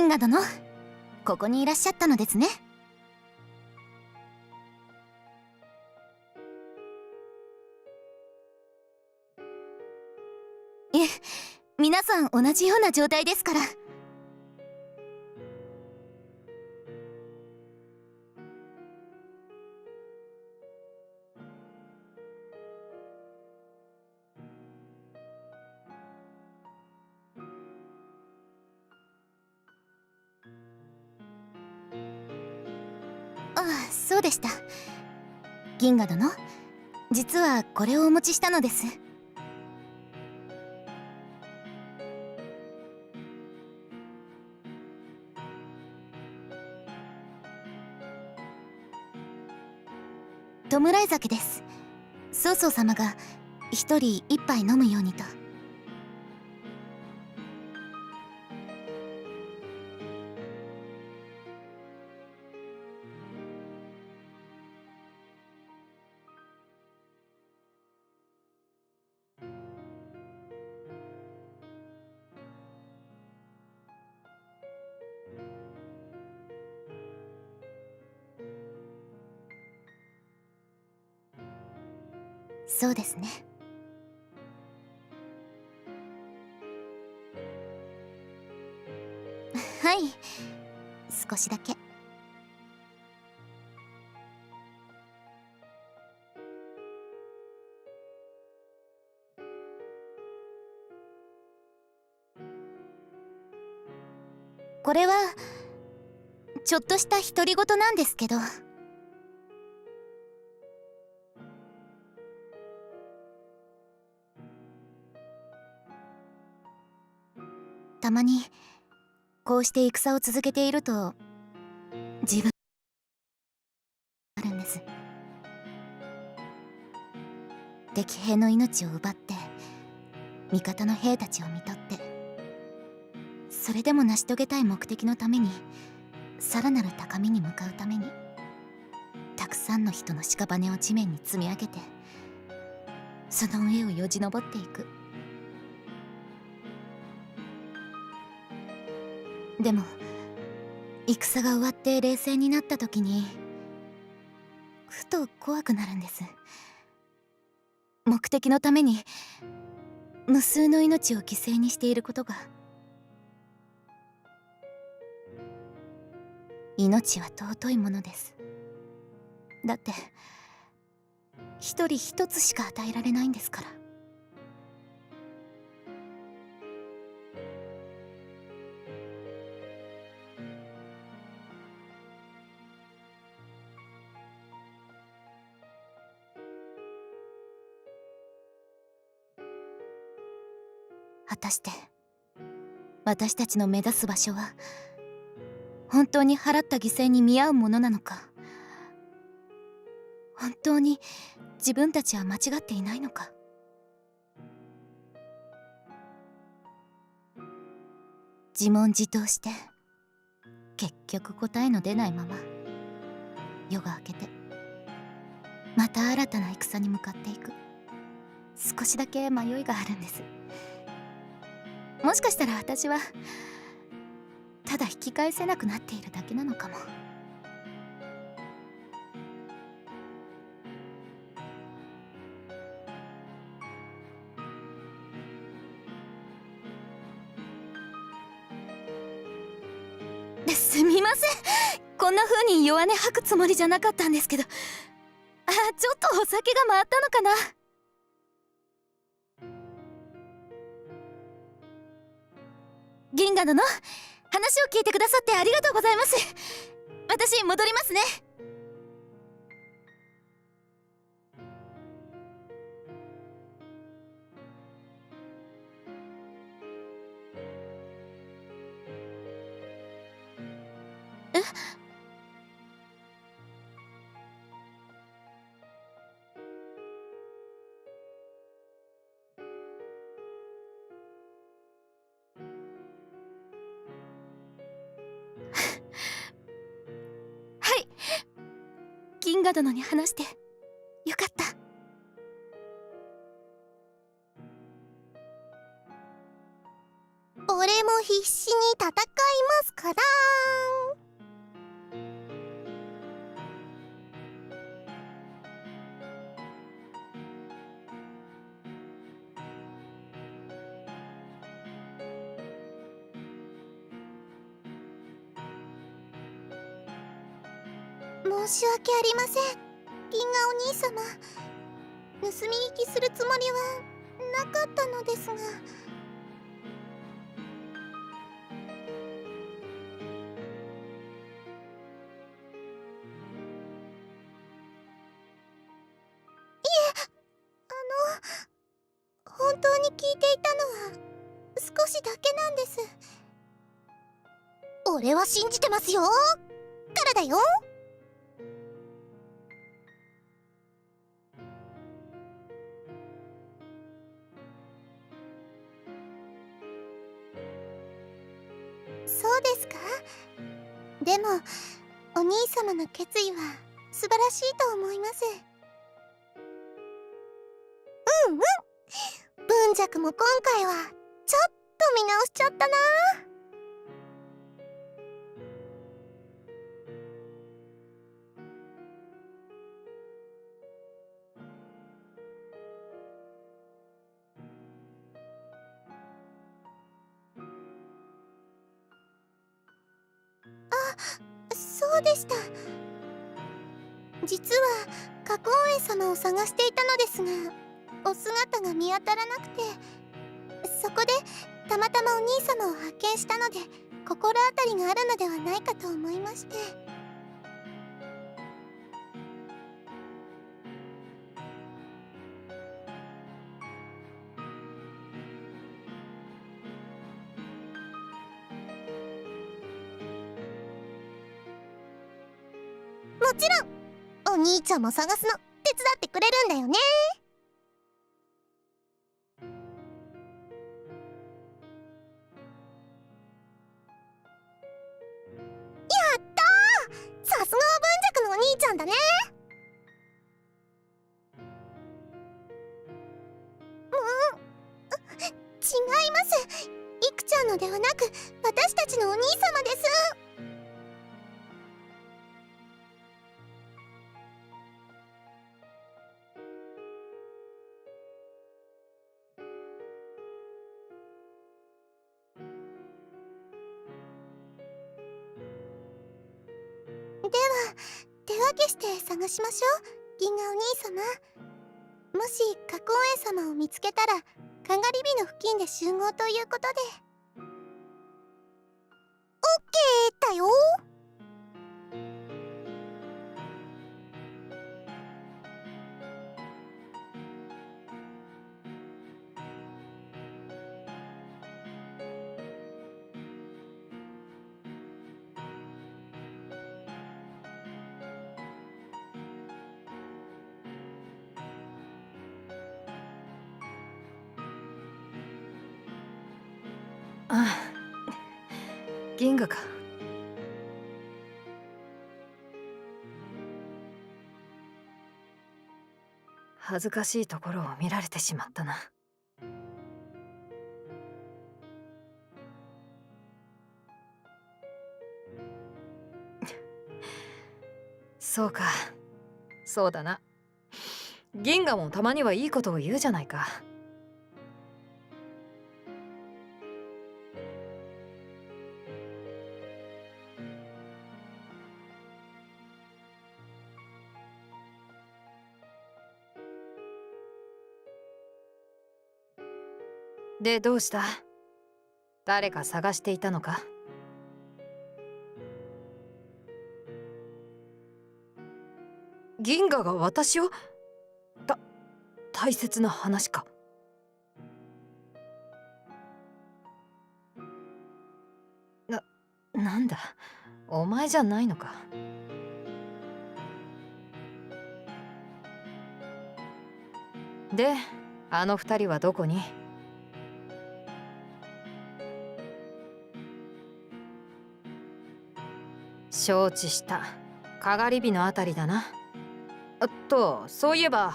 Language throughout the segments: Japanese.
銀河殿、ここにいらっしゃったのですね。いえ、皆さん同じような状態ですから。ああ、そうでした。銀河殿、実はこれをお持ちしたのです。弔い酒です。曹操様が一人一杯飲むようにと。そうですね。はい、少しだけ。これはちょっとした独り言なんですけど、たまにこうして戦を続けていると自分あるんです。敵兵の命を奪って味方の兵たちを見とって、それでも成し遂げたい目的のために、さらなる高みに向かうために、たくさんの人の屍を地面に積み上げて、その上をよじ登っていく。でも戦が終わって冷静になった時にふと怖くなるんです。目的のために無数の命を犠牲にしていることが。命は尊いものです。だって一人一つしか与えられないんですから。果たして私たちの目指す場所は本当に払った犠牲に見合うものなのか、本当に自分たちは間違っていないのか。自問自答して結局答えの出ないまま夜が明けて、また新たな戦に向かっていく。少しだけ迷いがあるんです。もしかしたら私はただ引き返せなくなっているだけなのかも。すみません、こんな風に弱音吐くつもりじゃなかったんですけど、ちょっとお酒が回ったのかな。銀河殿、話を聞いてくださってありがとうございます。私戻りますね。え、はい、銀河殿に話してよかった。俺も必死に戦いますから。申し訳ありません、銀河お兄様。盗み聞きするつもりはなかったのですが。本当に聞いていたのは少しだけなんです。俺は信じてますよからだよ。そうですか。でもお兄様の決意は素晴らしいと思います。うんうん、文弱も今回はちょっと見直しちゃったな。そうでした。実は花崗園様を探していたのですが、お姿が見当たらなくて、そこでたまたまお兄様を発見したので、心当たりがあるのではないかと思いまして。もちろんお兄ちゃんも探すの手伝ってくれるんだよね。やったー、さすがは文弱のお兄ちゃんだね。違います。いくちゃんのではなく私たちのお兄様です。では手分けして探しましょう、銀河お兄様。もし花崗園様を見つけたらかがり火の付近で集合ということで。オッケーだよ。ああ、銀河か。恥ずかしいところを見られてしまったな。そうか、そうだな。銀河もたまにはいいことを言うじゃないか。で、どうした？誰か探していたのか？銀河が私を？大切な話か。なんだ、お前じゃないのか。で、あの二人はどこに？承知した。かがり火のあたりだな。そういえば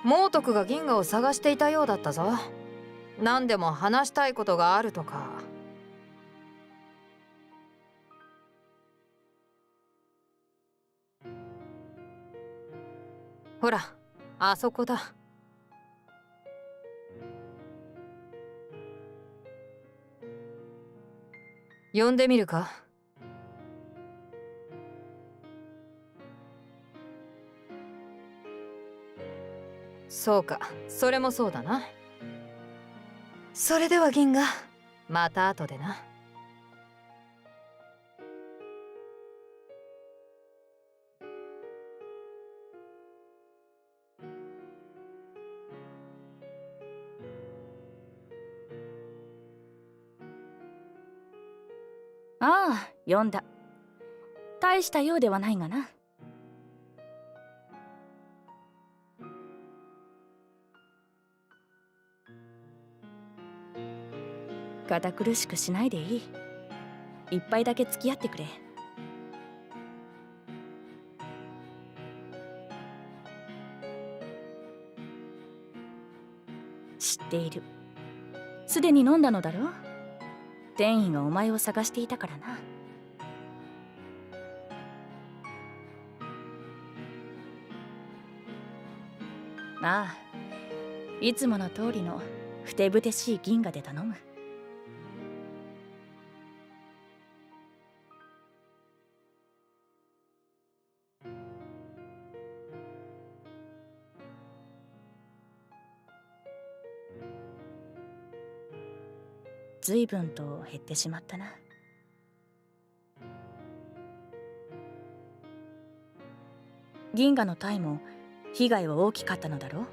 猛徳が銀河を探していたようだったぞ。何でも話したいことがあるとか。ほら、あそこだ。呼んでみるか。そうか、それもそうだな。それでは銀河、また後でな。ああ、読んだ。大したようではないがな。堅苦しくしないでいい。一杯だけ付き合ってくれ。知っている。すでに飲んだのだろう。天意がお前を探していたからな。ああ、いつもの通りのふてぶてしい銀河で頼む。随分と減ってしまったな。銀河の体も被害は大きかったのだろう。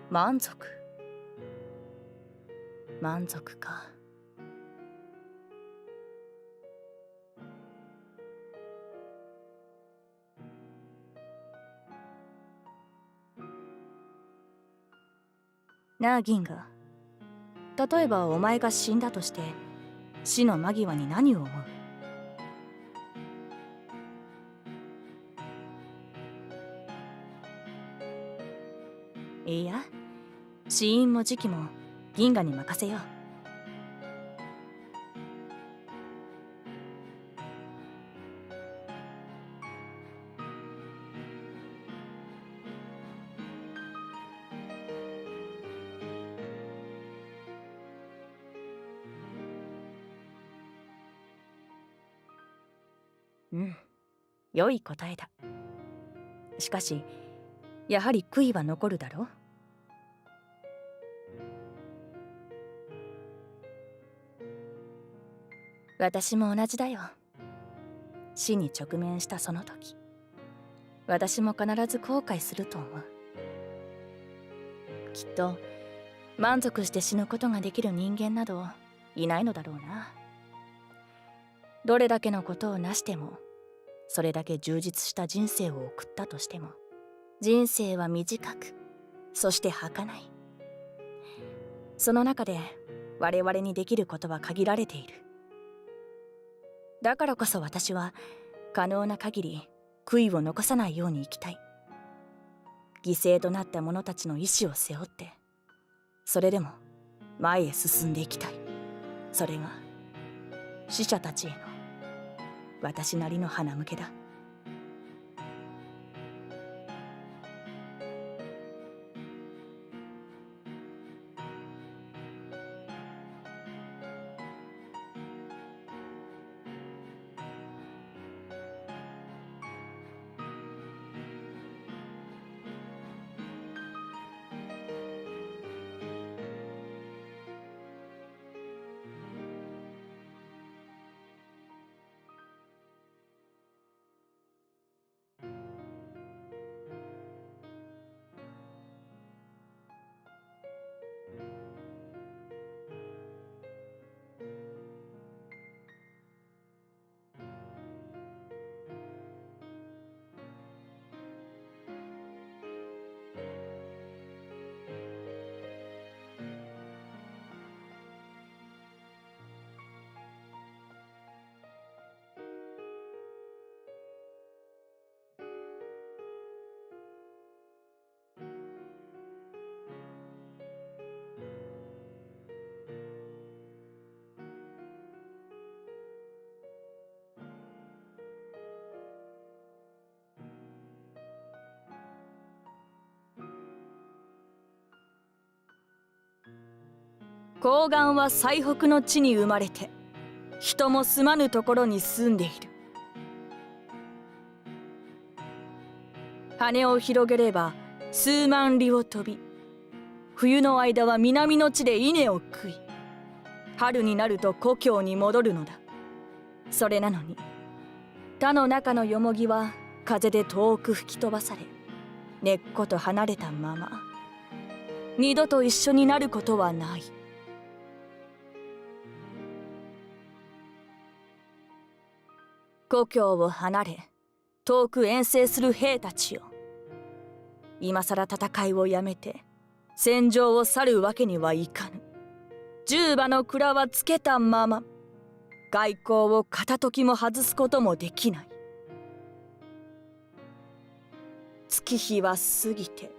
満足か。なあ銀河、例えばお前が死んだとして死の間際に何を思う？いや、死因も時期も銀河に任せよう。うん、良い答えだ。しかしやはり悔いは残るだろう。私も同じだよ。死に直面したその時、私も必ず後悔すると思う。きっと満足して死ぬことができる人間などいないのだろうな。どれだけのことを成しても、それだけ充実した人生を送ったとしても、人生は短く、そして儚い。その中で我々にできることは限られている。だからこそ私は可能な限り悔いを残さないように生きたい。犠牲となった者たちの意志を背負って、それでも前へ進んでいきたい。それが死者たちへの私なりの鼻向けだ。高岩は最北の地に生まれて、人も住まぬところに住んでいる。羽を広げれば数万里を飛び、冬の間は南の地で稲を食い、春になると故郷に戻るのだ。それなのに田の中のよもぎは風で遠く吹き飛ばされ、根っこと離れたまま二度と一緒になることはない。故郷を離れ遠く遠征する兵たちよ、今さら戦いをやめて戦場を去るわけにはいかぬ。十馬の蔵はつけたまま、外交を片時も外すこともできない。月日は過ぎて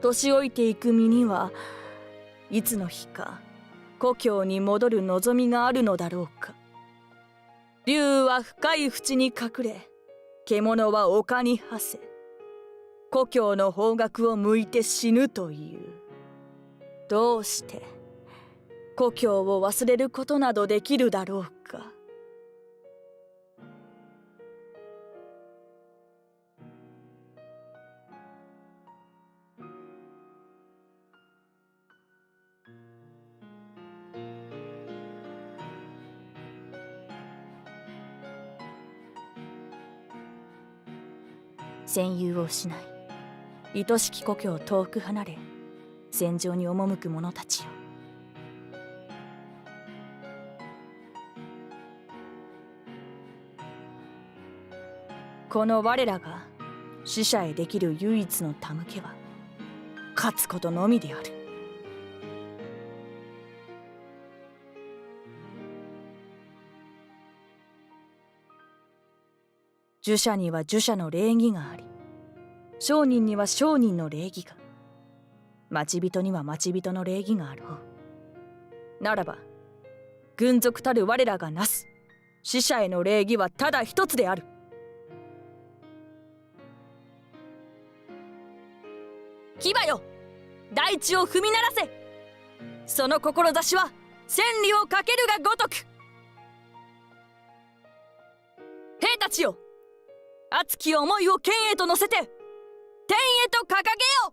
年老いていく身にはいつの日か故郷に戻る望みがあるのだろうか。竜は深い淵に隠れ、獣は丘に馳せ、故郷の方角を向いて死ぬという。どうして故郷を忘れることなどできるだろうか。戦友を失い、愛しき故郷を遠く離れ、戦場に赴く者たちよ。この我らが死者へできる唯一の手向けは、勝つことのみである。儒者には儒者の礼儀があり、商人には商人の礼儀が、町人には町人の礼儀があろう。ならば軍属たる我らがなす死者への礼儀はただ一つである。騎馬よ、大地を踏み鳴らせ。その志は千里をかけるがごとく。兵たちよ、熱き思いを剣へと乗せて天へと掲げよ。